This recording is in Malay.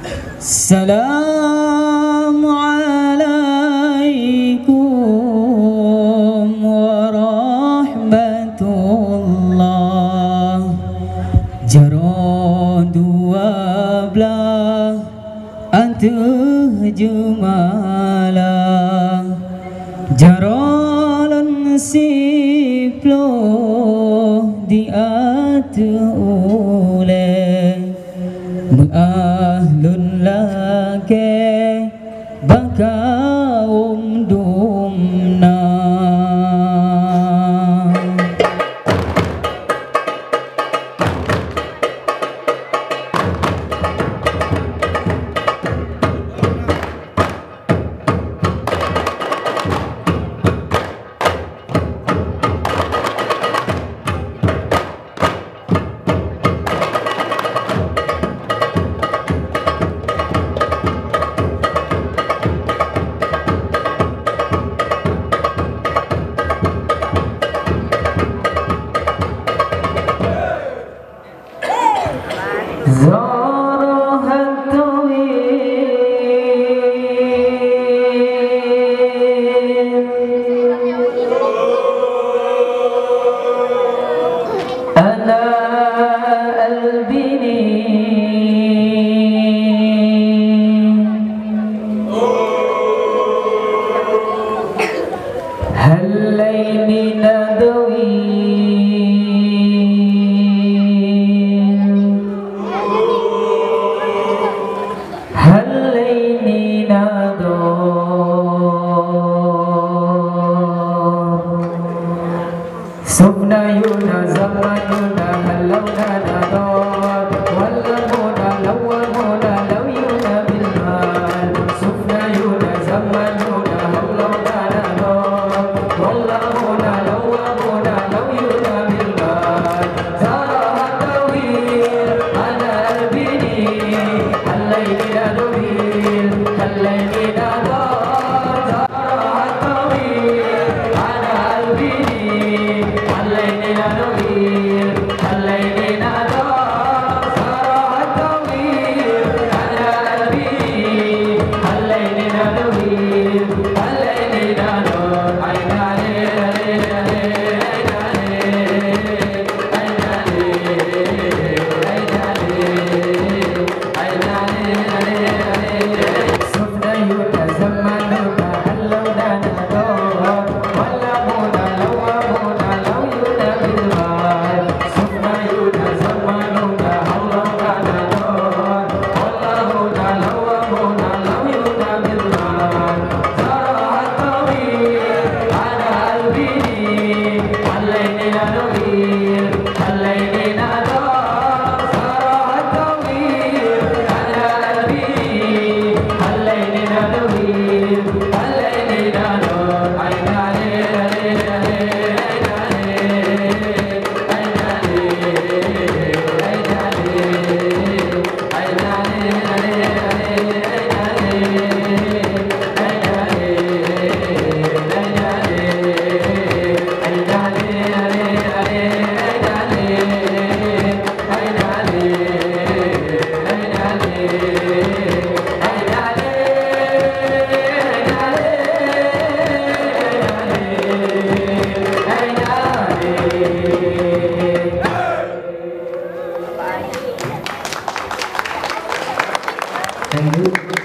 Assalamualaikum warahmatullah. Jaron dua belah antuh jumalah, jaron siploh di atuh ule mengahlun lake bakaum dumna. Sufna yuna zamanuna halawna nadar wallamuna lawamuna law yuna bilmal. Sufna yuna zamanuna halawna nadar wallamuna lawamuna law yuna bilmal. Zara tawil ana albini allayli nadwil allayli nadar. Thank you.